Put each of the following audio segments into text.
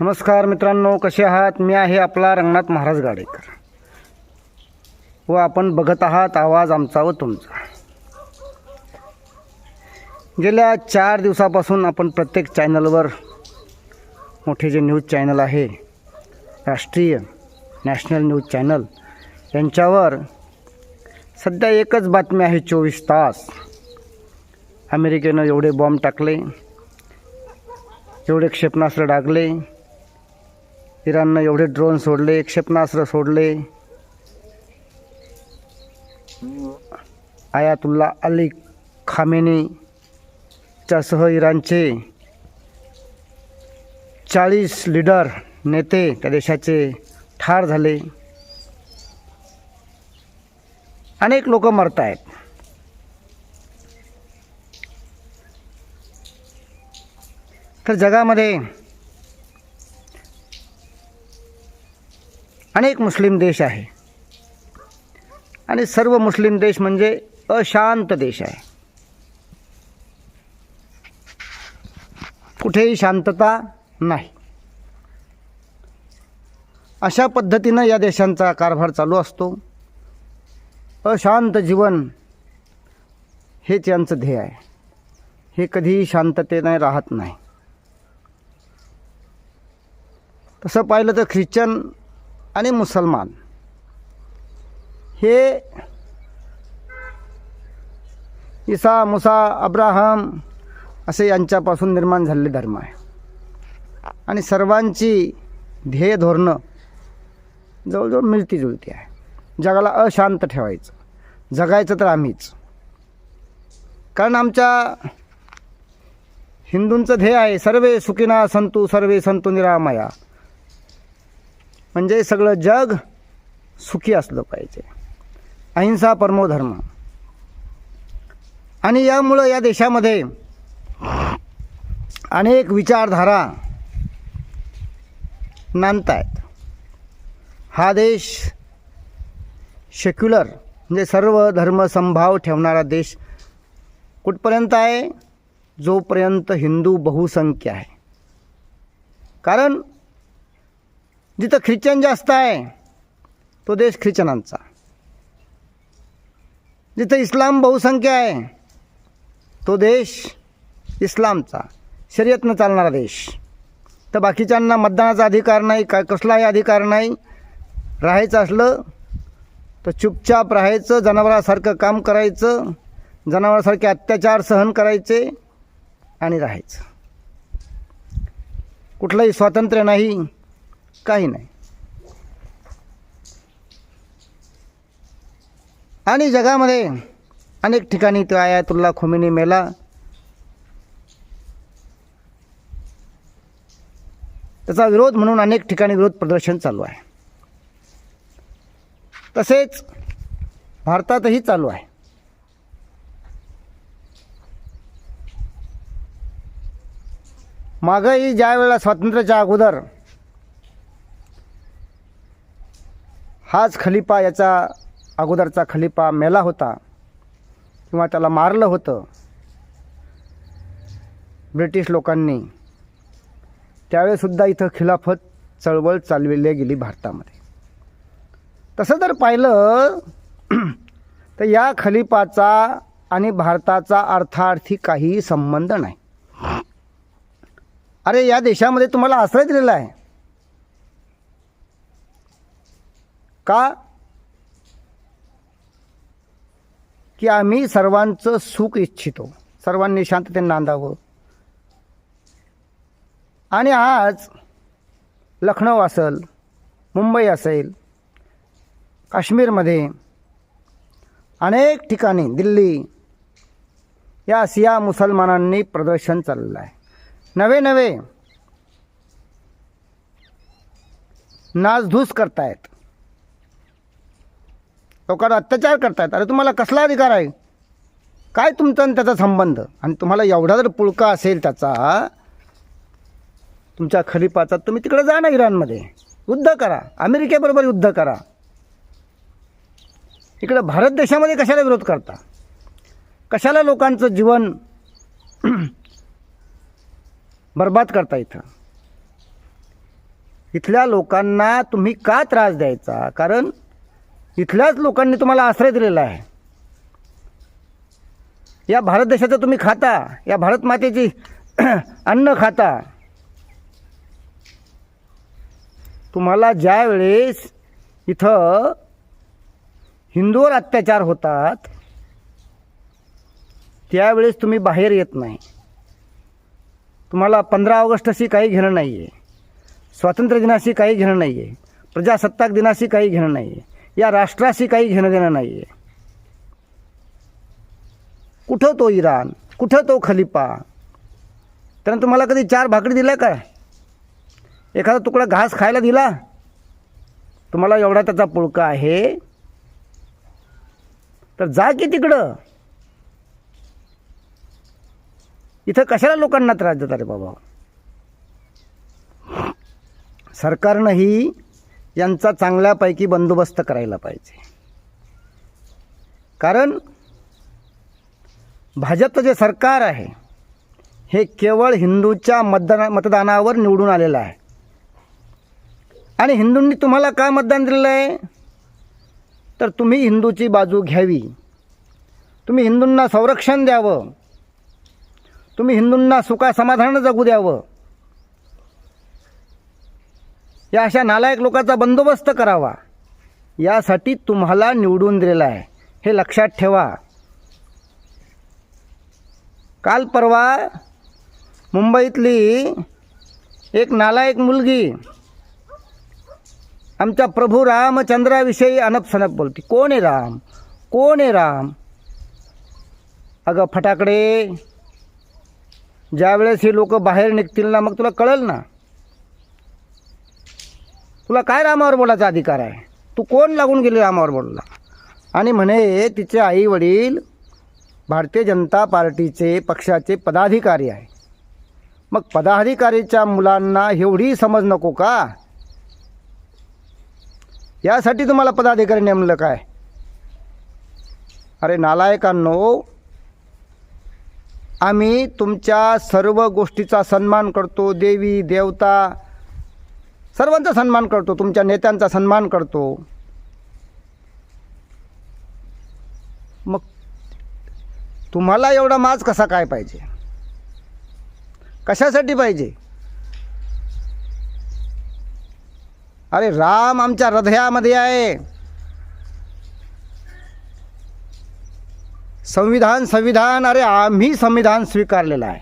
नमस्कार मित्रांनो, कसे आहात? मी आहे आपला रंगनाथ महाराज गाडेकर व आपण बघत आहात आवाज आमचा व तुमचा. गेल्या 4 दिवसापासून आपण प्रत्येक चॅनलवर मोठे जे न्यूज चॅनल आहे, राष्ट्रीय नॅशनल न्यूज चॅनल, यांच्यावर सध्या एकच बातमी आहे 24 तास. अमेरिकेनं एवढे बॉम्ब टाकले, एवढे क्षेपणास्त्र डागले, इराणनं एवढे ड्रोन सोडले, क्षेपणास्त्र सोडले, आयातुल्ला अली खामेनीच्या सह इराणचे 40 लीडर नेते त्या देशाचे ठार झाले. अनेक लोक मरत आहेत. तर जगामध्ये अनेक मुस्लिम देश आहे आणि सर्व मुस्लिम देश म्हणजे अशांत देश आहे. कुठेही शांतता नाही. अशा पद्धतीनं या देशांचा कारभार चालू असतो. अशांत जीवन हेच यांचं ध्येय आहे. हे कधीही शांततेने राहत नाही. तसं पाहिलं तर ख्रिश्चन आणि मुसलमान हे ईसा, मुसा, अब्राहम असे यांच्यापासून निर्माण झालेले धर्म आहे आणि सर्वांची ध्येय धोरणं जवळजवळ मिळती जुळती आहे. जगाला अशांत ठेवायचं, जगायचं तर आम्हीच. कारण आमच्या हिंदूंचं ध्येय आहे सर्वे सुखिना संतु सर्वे संतु निरामया, म्हणजे सगळं जग सुखी असलं पाहिजे. अहिंसा परमो धर्म. आणि यामुळं या देशामध्ये अनेक विचारधारा नांदतायत. हा देश सेक्युलर म्हणजे सर्व धर्म समभाव ठेवणारा देश कुठपर्यंत आहे? जोपर्यंत हिंदू बहुसंख्य आहे. कारण जिथं ख्रिश्चन जास्त आहे तो देश ख्रिश्चनांचा, जिथं इस्लाम बहुसंख्य आहे तो देश इस्लामचा, शरीयतनं चालणारा देश. तर बाकीच्यांना मतदानाचा अधिकार नाही, काय कसलाही अधिकार नाही. राहायचं असलं तर चुपचाप राहायचं, जनावरासारखं काम करायचं, जनावरासारखे अत्याचार सहन करायचे आणि राहायचं. कुठलंही स्वातंत्र्य नाही, काही नाही. आणि जगामध्ये अनेक ठिकाणी तो आयातुल्ला खोमेनी मेला. त्याचा विरोध म्हणून अनेक ठिकाणी विरोध प्रदर्शन चालू आहे. तसेच भारतातही चालू आहे. मागही ज्या वेळेला स्वातंत्र्याच्या अगोदर हाच खलिफा, याचा अगोदरचा खलिफा मेला होता किंवा त्याला मारलं होतं ब्रिटिश लोकांनी, त्यावेळेसुद्धा इथं खिलाफत चळवळ चालविली गेली भारतामध्ये. तसं जर पाहिलं तर या खलिफाचा आणि भारताचा अर्थार्थी काही संबंध नाही. अरे या देशामध्ये तुम्हाला आश्रय दिलेला आहे का? की आम्ही सर्वांचं सुख इच्छितो, सर्वांनी शांततेने नांदावं. आणि आज लखनौ असेल, मुंबई असेल, काश्मीरमध्ये अनेक ठिकाणी, दिल्ली, या शिया मुसलमानांनी प्रदर्शन चाललं आहे. नवे नवे नासधूस करतायत, लोकांना अत्याचार करतायत. अरे तुम्हाला कसला अधिकार आहे? काय तुमचा आणि त्याचा संबंध? आणि तुम्हाला एवढा जर पुळका असेल त्याचा, तुमच्या खलिफाचा, तुम्ही तिकडे जा ना, इराणमध्ये युद्ध करा, अमेरिकेबरोबर युद्ध करा. इकडे भारत देशामध्ये कशाला विरोध करता? कशाला लोकांचं जीवन बर्बाद करता? इथं इथल्या लोकांना तुम्ही का त्रास द्यायचा? कारण इथल्याच लोकांनी तुम्हाला आश्रय दिलेला आहे. या भारत देशाचं तुम्ही खाता, या भारत मातेची अन्न खाता. तुम्हाला ज्या वेळेस इथं हिंदूवर अत्याचार होतात त्यावेळेस तुम्ही बाहेर येत नाही. तुम्हाला 15 ऑगस्टशी काही घेणं नाही आहे, स्वातंत्र्य दिनाशी काही घेणं नाही आहे, प्रजासत्ताक दिनाशी काही घेणं नाही आहे, या राष्ट्राशी काही घेणं देणं नाही आहे. कुठं तो इराण, कुठं तो खलिफा? त्यानं तुम्हाला कधी 4 भाकरी दिल्या का? एखादा तुकडा घास खायला दिला? तुम्हाला एवढा त्याचा पुळका आहे तर जा की तिकडं. इथं कशाला लोकांना त्रास देतात रे बाबा? सरकारनंही यांचा चांगल्यापैकी बंदोबस्त करायला पाहिजे. कारण भाजपचं जे सरकार आहे हे केवळ हिंदूच्या मतदानावर निवडून आलेलं आहे. आणि हिंदूंनी तुम्हाला का मतदान दिलेलं आहे? तर तुम्ही हिंदूची बाजू घ्यावी, तुम्ही हिंदूंना संरक्षण द्यावं, तुम्ही हिंदूंना सुखासमाधानानं जगू द्यावं, या अशा नालायक लोकांचा बंदोबस्त करावा, यासाठी तुम्हाला निवडून दिलेला आहे. हे लक्षात ठेवा. काल परवा मुंबईतली एक नालायक मुलगी आमच्या प्रभू रामचंद्राविषयी अनपसनप बोलती. कोण आहे राम? कोण आहे राम? अगं फटाकडे, ज्यावेळेस हे लोक बाहेर निघतील ना मग तुला कळेल ना. तुला काय रामावर बोलायचा अधिकार आहे? तू कोण लागून गेली रामावर बोलला? आणि म्हणे तिचे आई वडील भारतीय जनता पार्टीचे पक्षाचे पदाधिकारी आहे. मग पदाधिकारीच्या मुलांना एवढी समज नको का? यासाठी तुम्हाला पदाधिकारी नेमलं काय? अरे नालायकांनो, आम्ही तुमच्या सर्व गोष्टीचा सन्मान करतो, देवी देवता सर्वांचा सन्मान करतो, तुमच्या नेत्यांचा सन्मान करतो. मग तुम्हाला एवढा माज कसा काय पाहिजे? कशासाठी पाहिजे? अरे राम आमच्या हृदयामध्ये आहे. संविधान अरे आम्ही संविधान स्वीकारलेलं आहे,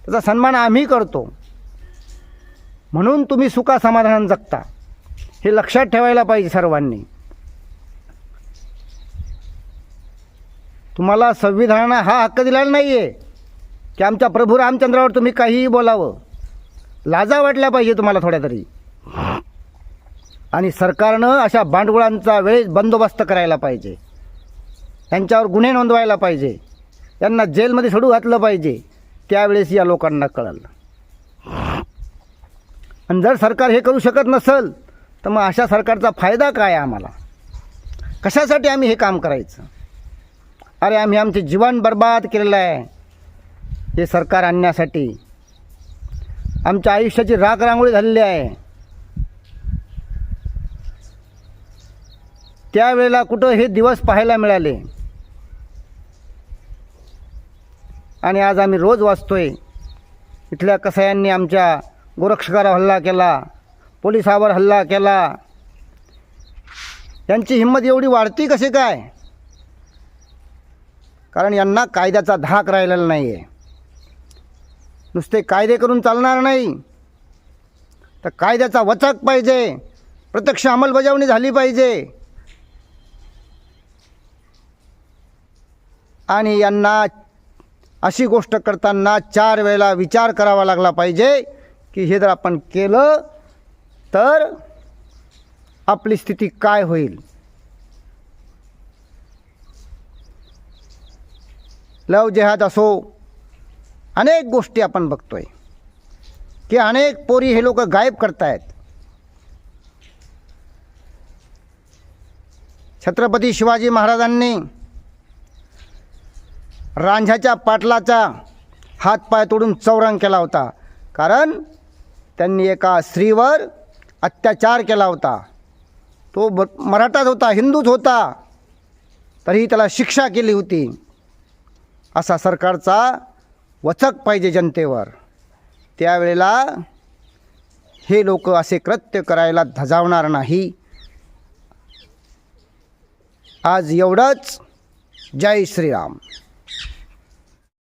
त्याचा सन्मान आम्ही करतो. म्हणून तुम्ही सुखा समाधानाने जगता, हे लक्षात ठेवायला पाहिजे सर्वांनी. तुम्हाला संविधानानं हा हक्क दिलेला नाही आहे की आमच्या प्रभू रामचंद्रावर तुम्ही काहीही बोलावं. लाजा वाटल्या पाहिजे तुम्हाला थोड्या तरी. आणि सरकारनं अशा भांडवलांचा वेळेस बंदोबस्त करायला पाहिजे, त्यांच्यावर गुन्हे नोंदवायला पाहिजे, यांना जेलमध्ये सोडू घातलं पाहिजे. त्यावेळेस या लोकांना कळलं. आणि जर सरकार हे करू शकत नसेल तर मग अशा सरकारचा फायदा काय आम्हाला? कशासाठी आम्ही हे काम करायचं? अरे आम्ही आमचे जीवन बर्बाद केलेलं आहे हे सरकार आणण्यासाठी. आमच्या आयुष्याची राख रांगोळी झालेली आहे. त्यावेळेला कुठं हे दिवस पाहायला मिळाले. आणि आज आम्ही रोज वाचतोय इथल्या कसायांनी आमच्या गोरक्षकावर हल्ला केला, पोलिसावर हल्ला केला. यांची हिंमत एवढी वाढती कशी काय? कारण यांना कायद्याचा धाक राहिलेला नाही आहे. नुसते कायदे करून चालणार नाही, तर कायद्याचा वचक पाहिजे, प्रत्यक्ष अंमलबजावणी झाली पाहिजे. आणि यांना अशी गोष्ट करताना 4 वेळेला विचार करावा लागला पाहिजे की हे जर आपण केलं तर आपली स्थिती काय होईल. लव जेहाद असो, अनेक गोष्टी आपण बघतोय की अनेक पोरी हे लोक गायब करतायत. छत्रपती शिवाजी महाराजांनी रांझ्याच्या पाटलाचा हातपाय तोडून चौरंग केला होता, कारण त्यांनी एका स्त्रीवर अत्याचार केला होता, तो मराठाच होता, हिंदूच होता, तरीही त्याला शिक्षा केली होती. असा सरकारचा वचक पाहिजे जनतेवर. त्यावेळेला हे लोक असे कृत्य करायला धजावणार नाही. आज एवढंच. जय श्रीराम.